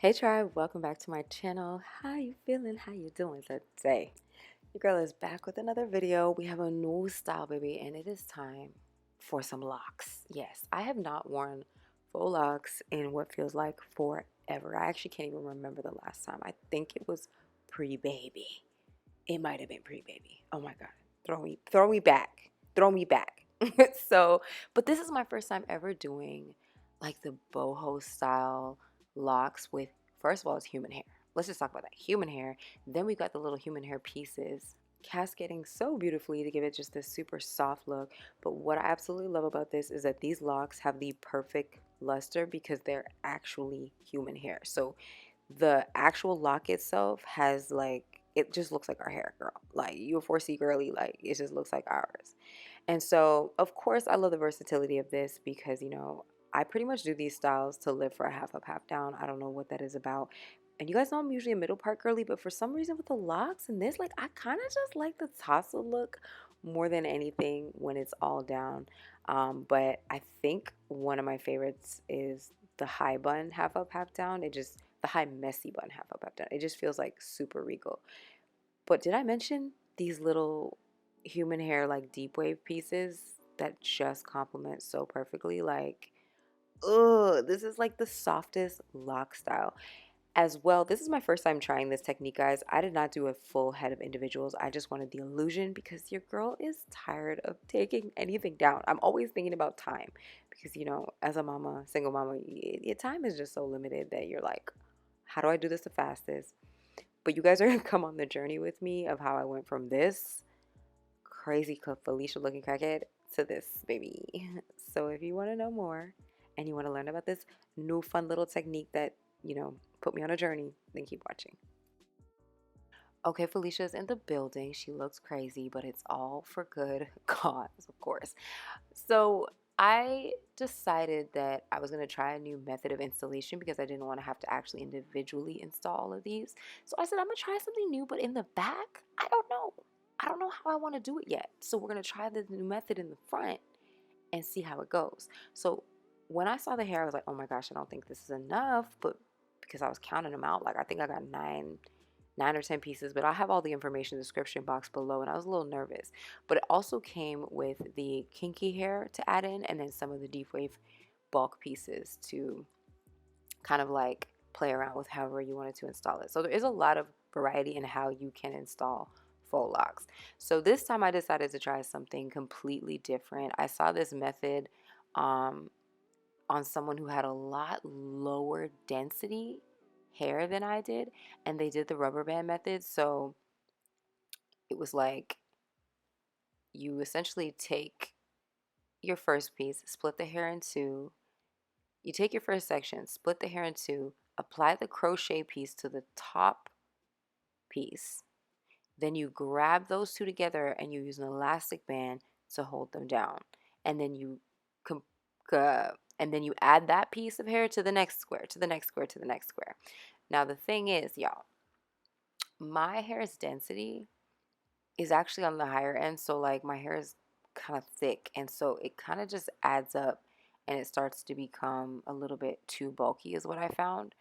Hey tribe, welcome back to my channel. How you feeling? How you doing today? Your girl is back with another video. We have a new style, baby, and it is time for some locks. Yes, I have not worn faux locks in what feels like forever. I actually can't even remember the last time. I think it was pre-baby. It might have been pre-baby. Oh my God. Throw me back. Throw me back. So, but this is my first time ever doing like the boho style locks with, first of all, it's human hair. Let's just talk about that. Human hair. Then we got the little human hair pieces cascading so beautifully to give it just this super soft look. But what I absolutely love about this is that these locks have the perfect luster because they're actually human hair. So the actual lock itself has like, it just looks like our hair, girl. Like, you a 4C girly, like it just looks like ours. And so of course I love the versatility of this because, I pretty much do these styles to live for a half up, half down. I don't know what that is about. And you guys know I'm usually a middle part girly, but for some reason with the locks and this, like, I kind of just like the tassel look more than anything when it's all down. But I think one of my favorites is the high bun half up, half down. The high messy bun half up, half down. It just feels like super regal. But did I mention these little human hair, like deep wave pieces that just complement so perfectly? Like, ugh, this is like the softest lock style. As well, this is my first time trying this technique, guys. I did not do a full head of individuals. I just wanted the illusion because your girl is tired of taking anything down. I'm always thinking about time because, as a mama, single mama, your time is just so limited that you're like, how do I do this the fastest? But you guys are going to come on the journey with me of how I went from this crazy Felicia looking crackhead to this baby. So if you want to know more and you want to learn about this new fun little technique that, put me on a journey, then keep watching. Okay, Felicia's in the building. She looks crazy, but it's all for good cause, of course. So I decided that I was going to try a new method of installation because I didn't want to have to actually individually install all of these. So I said, I'm going to try something new, but in the back, I don't know. I don't know how I want to do it yet. So we're going to try the new method in the front and see how it goes. So when I saw the hair, I was like, oh my gosh, I don't think this is enough. But because I was counting them out, like I think I got nine or 10 pieces, but I'll have all the information in the description box below. And I was a little nervous, but it also came with the kinky hair to add in and then some of the deep wave bulk pieces to kind of like play around with however you wanted to install it. So there is a lot of variety in how you can install faux locks. So this time I decided to try something completely different. I saw this method um, on someone who had a lot lower density hair than I did, and they did the rubber band method. So it was like you essentially take your first piece, split the hair in two. You take your first section, split the hair in two, apply the crochet piece to the top piece. Then you grab those two together and you use an elastic band to hold them down. And then you com- and then you add that piece of hair to the next square, to the next square, to the next square. Now the thing is, y'all, my hair's density is actually on the higher end, so like my hair is kind of thick, and so it kind of just adds up and it starts to become a little bit too bulky is what I found.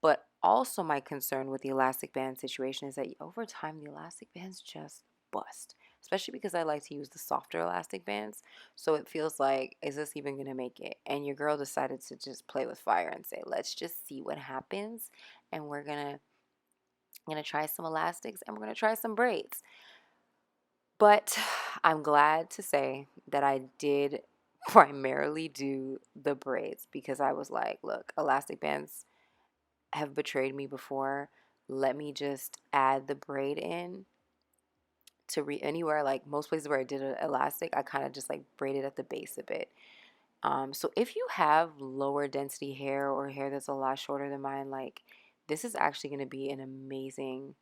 But also my concern with the elastic band situation is that over time the elastic bands just bust, especially because I like to use the softer elastic bands. So it feels like, is this even going to make it? And your girl decided to just play with fire and say, let's just see what happens, and we're gonna try some elastics and we're gonna try some braids. But I'm glad to say that I did primarily do the braids because I was like, look, elastic bands have betrayed me before. Let me just add the braid in to anywhere, like most places where I did an elastic, I kind of just like braided at the base a bit. So if you have lower density hair or hair that's a lot shorter than mine, like this is actually going to be an amazing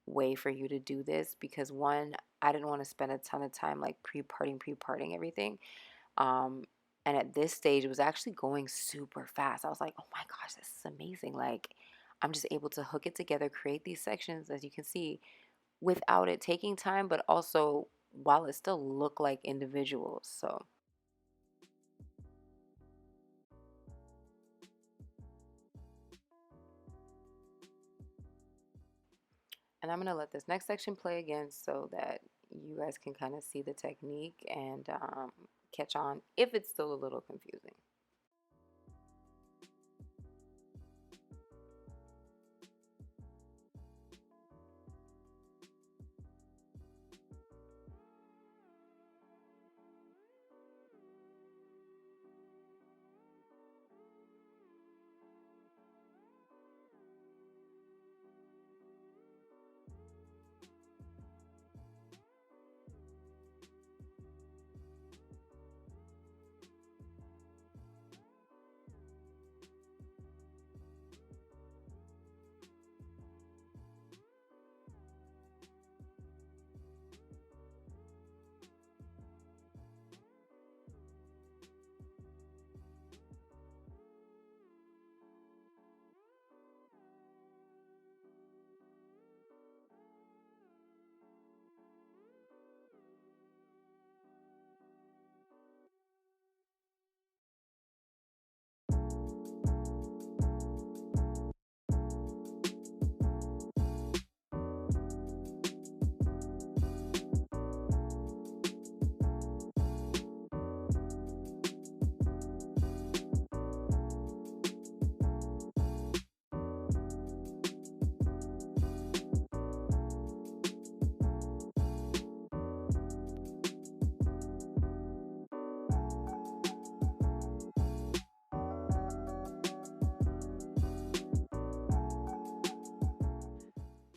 way for you to do this because one, I didn't want to spend a ton of time like pre-parting everything. Um, and at this stage, it was actually going super fast. I was like, oh my gosh, this is amazing. Like I'm just able to hook it together, create these sections, as you can see, without it taking time, but also while it still look like individuals. So And I'm going to let this next section play again so that you guys can kind of see the technique and catch on if it's still a little confusing.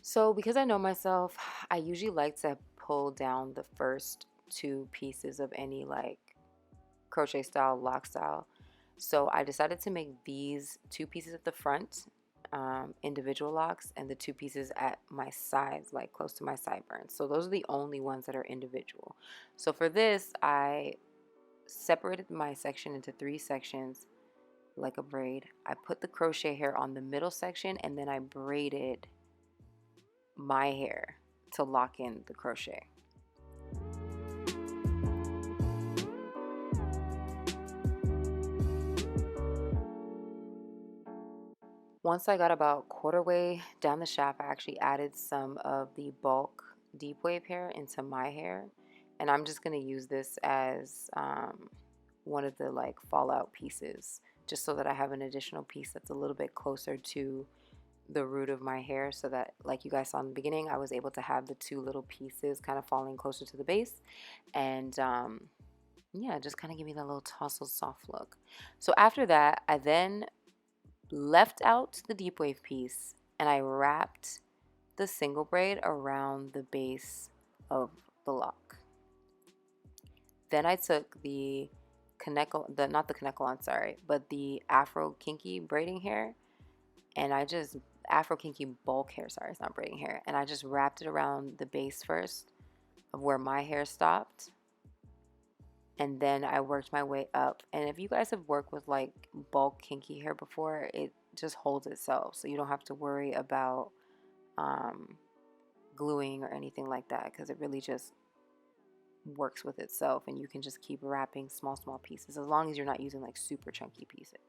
So because I know myself, I usually like to pull down the first two pieces of any like crochet style, lock style. So I decided to make these two pieces at the front individual locks, and the two pieces at my sides, like close to my sideburns. So those are the only ones that are individual. So for this, I separated my section into 3 sections like a braid. I put the crochet hair on the middle section, and then I braided my hair to lock in the crochet. Once I got about quarter way down the shaft, I actually added some of the bulk deep wave hair into my hair, and I'm just going to use this as one of the like fallout pieces, just so that I have an additional piece that's a little bit closer to the root of my hair, so that, like you guys saw in the beginning, I was able to have the 2 little pieces kind of falling closer to the base, and yeah, just kind of give me that little tousled soft look. So after that, I then left out the deep wave piece and I wrapped the single braid around the base of the lock. Then I took the not the Kaneko, sorry, but the Afro kinky braiding hair, and I just Afro kinky bulk hair, sorry, it's not braiding hair, and I just wrapped it around the base first of where my hair stopped, and then I worked my way up. And if you guys have worked with like bulk kinky hair before, it just holds itself, so you don't have to worry about gluing or anything like that, because it really just works with itself, and you can just keep wrapping small pieces as long as you're not using like super chunky pieces.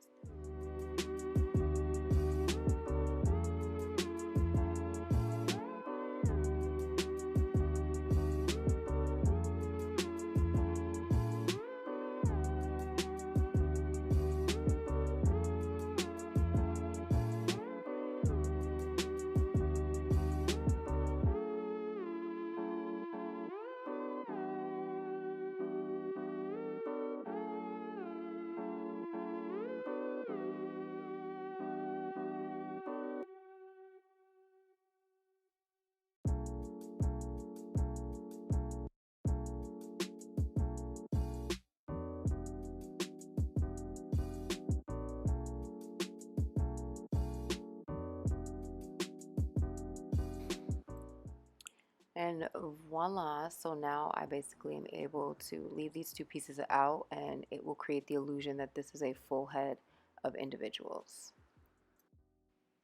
And voila, so now I basically am able to leave these 2 pieces out, and it will create the illusion that this is a full head of individuals.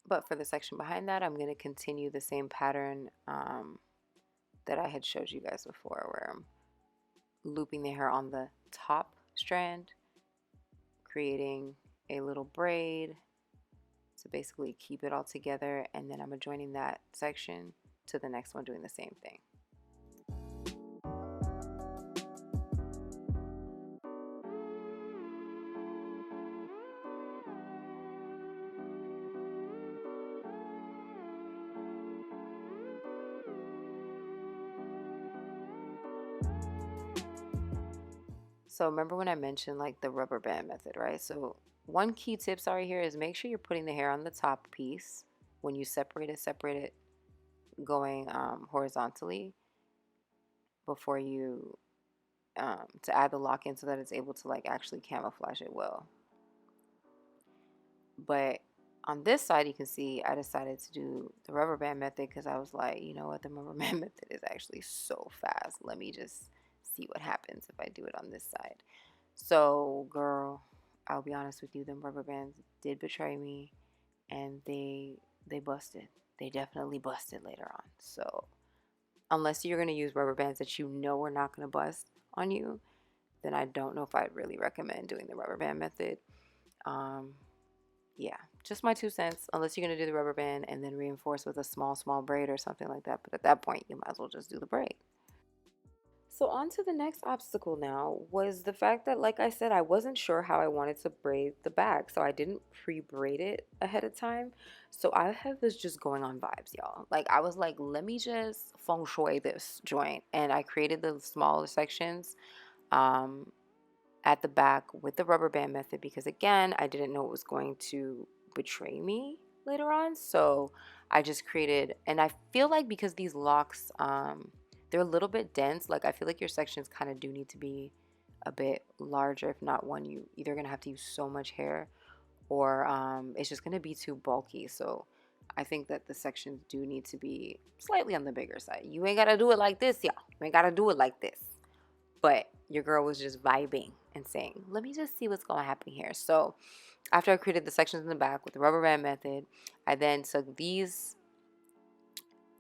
But for the section behind that, I'm going to continue the same pattern that I had showed you guys before, where I'm looping the hair on the top strand, creating a little braid to basically keep it all together, and then I'm adjoining that section to the next one doing the same thing. So remember when I mentioned like the rubber band method, right? So one key tip sorry here is make sure you're putting the hair on the top piece. When you separate it going horizontally before you to add the lock in so that it's able to like actually camouflage it well. But on this side, you can see I decided to do the rubber band method because I was like, you know what, the rubber band method is actually so fast. Let me just see what happens if I do it on this side. So, girl, I'll be honest with you, them rubber bands did betray me, and they busted. They definitely busted later on. So, unless you're gonna use rubber bands that you know are not gonna bust on you, then I don't know if I'd really recommend doing the rubber band method. Um, yeah, just my 2 cents. Unless you're gonna do the rubber band and then reinforce with a small braid or something like that. But at that point, you might as well just do the braid. So on to the next obstacle now was the fact that, like I said, I wasn't sure how I wanted to braid the back. So I didn't pre-braid it ahead of time. So I have this just going on vibes, y'all. Like I was like, let me just feng shui this joint. And I created the smaller sections um, at the back with the rubber band method because again, I didn't know it was going to betray me later on. So I just created, and I feel like because these locks, they're a little bit dense, like I feel like your sections kind of do need to be a bit larger. If not one, you either gonna have to use so much hair or it's just gonna be too bulky. So I think that the sections do need to be slightly on the bigger side. You ain't gotta do it like this, y'all. You ain't gotta do it like this. But your girl was just vibing and saying, let me just see what's going to happen here. So after I created the sections in the back with the rubber band method, I then took these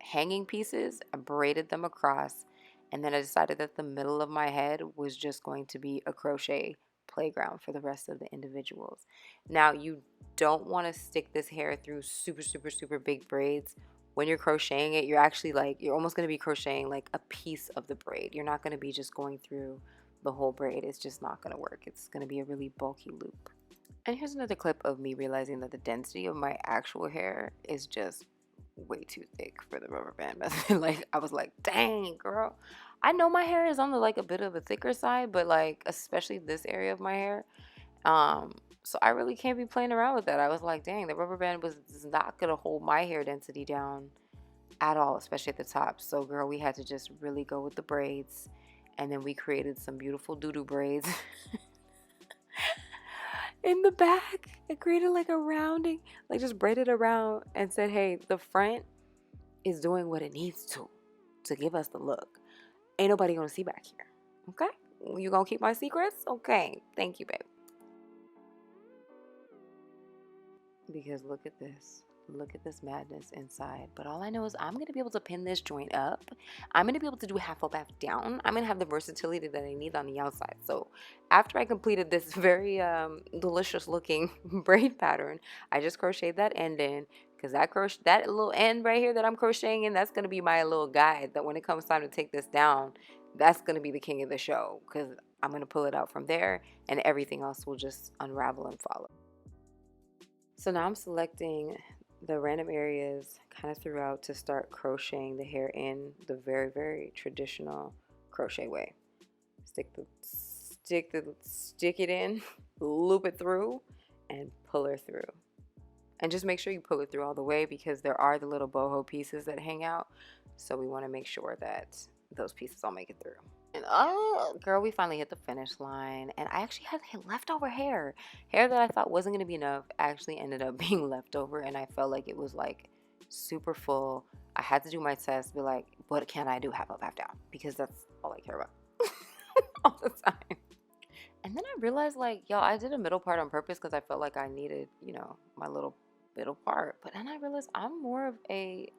hanging pieces, I braided them across, and then I decided that the middle of my head was just going to be a crochet playground for the rest of the individuals. Now, you don't want to stick this hair through super big braids. When you're crocheting it, you're actually like, you're almost going to be crocheting like a piece of the braid. You're not going to be just going through the whole braid. It's just not going to work. It's going to be a really bulky loop. And here's another clip of me realizing that the density of my actual hair is just way too thick for the rubber band method. Like I was like, dang girl, I know my hair is on the like a bit of a thicker side, but like especially this area of my hair, so I really can't be playing around with that. I was like, dang, the rubber band was not gonna hold my hair density down at all, especially at the top. So girl, we had to just really go with the braids, and then we created some beautiful doo-doo braids in the back. It created like a rounding, like just braided around and said, hey, the front is doing what it needs to give us the look. Ain't nobody gonna see back here. Okay? You gonna keep my secrets? Okay. Thank you, babe. Because look at this. Look at this madness inside. But all I know is I'm going to be able to pin this joint up. I'm going to be able to do half up, half down. I'm going to have the versatility that I need on the outside. So after I completed this very delicious looking braid pattern, I just crocheted that end in. Because that little end right here that I'm crocheting in, that's going to be my little guide that when it comes time to take this down, that's going to be the king of the show. Because I'm going to pull it out from there and everything else will just unravel and follow. So now I'm selecting the random areas kind of throughout to start crocheting the hair in the very traditional crochet way. Stick it in, loop it through, and pull her through. And just make sure you pull it through all the way because there are the little boho pieces that hang out. So we want to make sure that those pieces all make it through. And oh, girl, we finally hit the finish line. And I actually had leftover hair. Hair that I thought wasn't going to be enough actually ended up being leftover. And I felt like it was like super full. I had to do my test, be like, what can I do half up, half down? Because that's all I care about all the time. And then I realized, like, y'all, I did a middle part on purpose because I felt like I needed, you know, my little middle part. But then I realized I'm more of a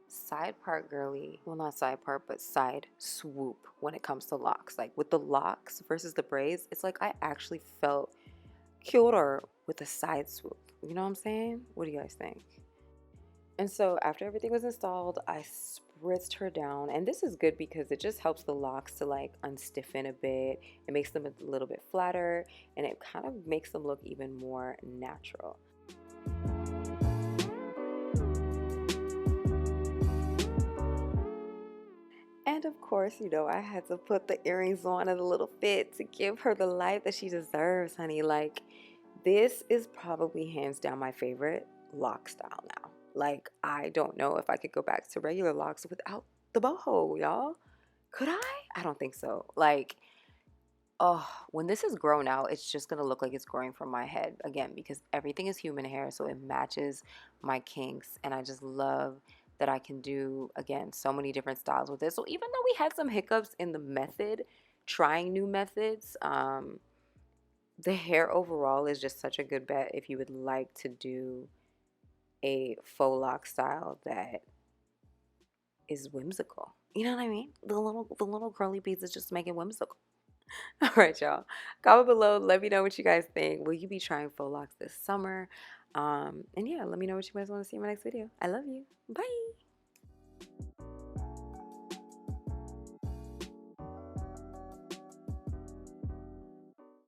side part girly. Well, not side part, but side swoop when it comes to locks. Like with the locks versus the braids, it's like I actually felt cuter with a side swoop. You know what I'm saying? What do you guys think? And so after everything was installed, I spritzed her down. And this is good because it just helps the locks to like unstiffen a bit. It makes them a little bit flatter and it kind of makes them look even more natural. And of course, you know, I had to put the earrings on and a little fit to give her the life that she deserves, honey. Like, this is probably hands down my favorite lock style now. Like, I don't know if I could go back to regular locks without the boho, y'all. Could I? I don't think so. Like, oh, when this is grown out, it's just gonna look like it's growing from my head again because everything is human hair, so it matches my kinks, and I just love that I can do again so many different styles with this. So even though we had some hiccups in the method, trying new methods, the hair overall is just such a good bet if you would like to do a faux lock style that is whimsical. You know what I mean? The little curly beads is just make it whimsical. All right, y'all. Comment below. Let me know what you guys think. Will you be trying faux locks this summer? And yeah, let me know what you guys want to see in my next video. I love you. Bye.